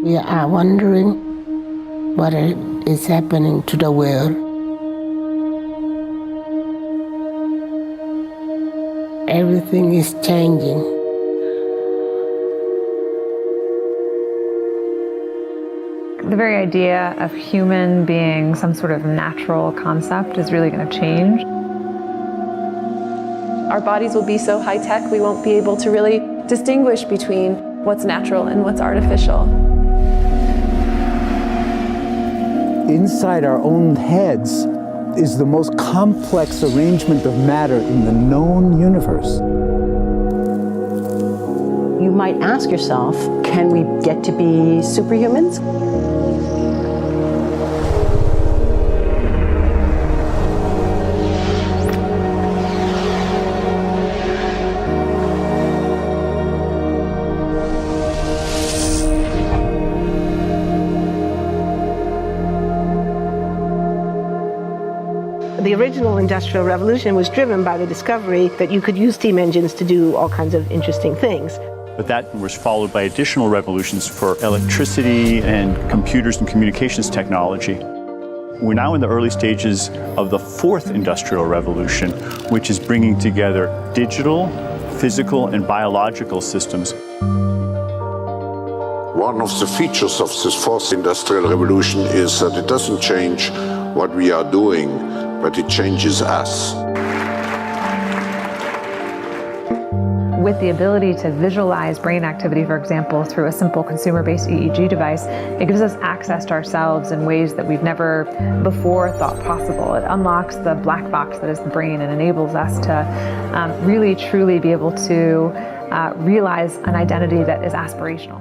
We are wondering what is happening to the world. Everything is changing. The very idea of human being some sort of natural concept is really going to change. Our bodies will be so high-tech we won't be able to really distinguish between what's natural and what's artificial. Inside our own heads is the most complex arrangement of matter in the known universe. You might ask yourself, can we get to be superhumans? The original Industrial Revolution was driven by the discovery that you could use steam engines to do all kinds of interesting things. But that was followed by additional revolutions for electricity and computers and communications technology. We're now in the early stages of the fourth industrial revolution, which is bringing together digital, physical, and biological systems. One of the features of this fourth industrial revolution is that it doesn't change what we are doing, but it changes us. With the ability to visualize brain activity, for example, through a simple consumer-based EEG device, it gives us access to ourselves in ways that we've never before thought possible. It unlocks the black box that is the brain and enables us to really, truly be able to realize an identity that is aspirational.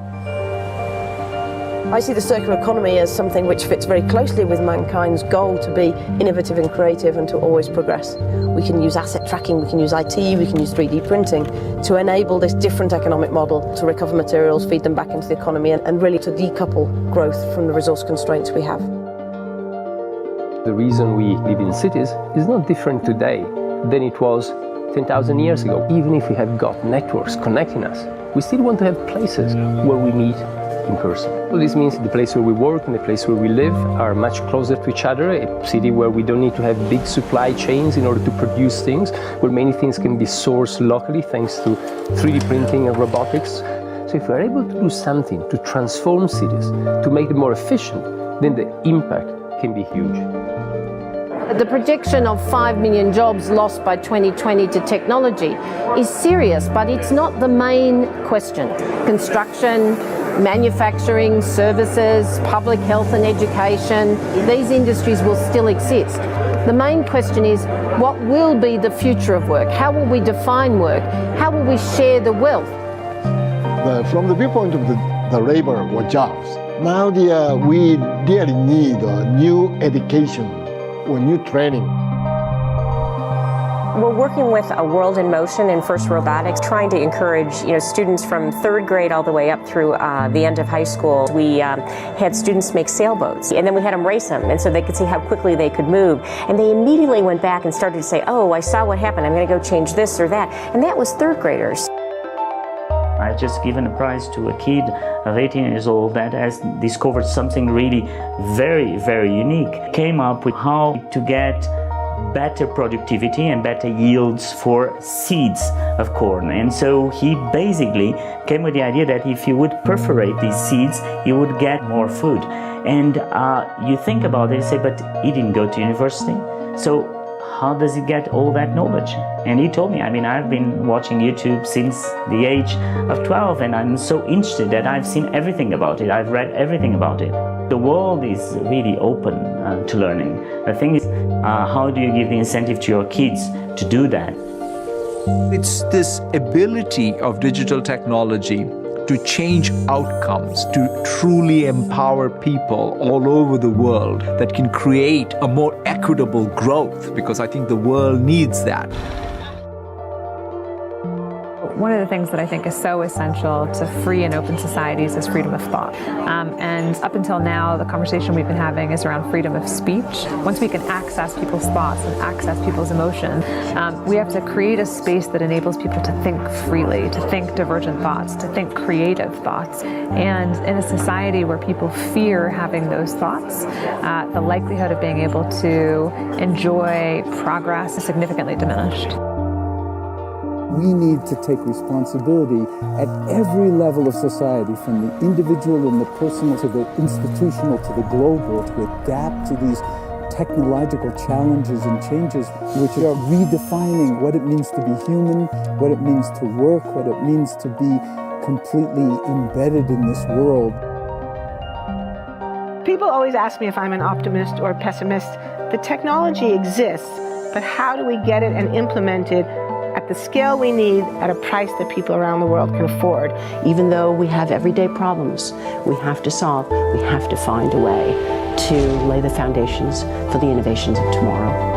I see the circular economy as something which fits very closely with mankind's goal to be innovative and creative and to always progress. We can use asset tracking, we can use IT, we can use 3D printing to enable this different economic model to recover materials, feed them back into the economy and really to decouple growth from the resource constraints we have. The reason we live in cities is not different today than it was 10,000 years ago. Even if we have got networks connecting us, we still want to have places where we meet in person. So this means the place where we work and the place where we live are much closer to each other, a city where we don't need to have big supply chains in order to produce things, where many things can be sourced locally thanks to 3D printing and robotics. So if we're able to do something to transform cities, to make them more efficient, then the impact can be huge. The projection of 5 million jobs lost by 2020 to technology is serious, but it's not the main question. Construction, manufacturing, services, public health and education, these industries will still exist. The main question is, what will be the future of work? How will we define work? How will we share the wealth? From the viewpoint of the labor or jobs, now we really need new education or new training. We're working with a World in Motion and First Robotics, trying to encourage students from third grade all the way up through the end of high school. We had students make sailboats, and then we had them race them, and so they could see how quickly they could move. And they immediately went back and started to say, oh, I saw what happened, I'm going to go change this or that. And that was third graders. I just given a prize to a kid of 18 years old that has discovered something really very, very unique. Came up with how to get better productivity and better yields for seeds of corn. And so he basically came with the idea that if you would perforate these seeds, you would get more food. And you think about it and say, but he didn't go to university. So how does he get all that knowledge? And he told me, I've been watching YouTube since the age of 12, and I'm so interested that I've seen everything about it. I've read everything about it. The world is really open to learning. The thing is, how do you give the incentive to your kids to do that? It's this ability of digital technology to change outcomes, to truly empower people all over the world that can create a more equitable growth, because I think the world needs that. One of the things that I think is so essential to free and open societies is freedom of thought. And up until now, the conversation we've been having is around freedom of speech. Once we can access people's thoughts and access people's emotion, we have to create a space that enables people to think freely, to think divergent thoughts, to think creative thoughts. And in a society where people fear having those thoughts, the likelihood of being able to enjoy progress is significantly diminished. We need to take responsibility at every level of society, from the individual and the personal to the institutional to the global, to adapt to these technological challenges and changes which are redefining what it means to be human, what it means to work, what it means to be completely embedded in this world. People always ask me if I'm an optimist or a pessimist. The technology exists, but how do we get it and implement it at the scale we need at a price that people around the world can afford? Even though we have everyday problems we have to solve, we have to find a way to lay the foundations for the innovations of tomorrow.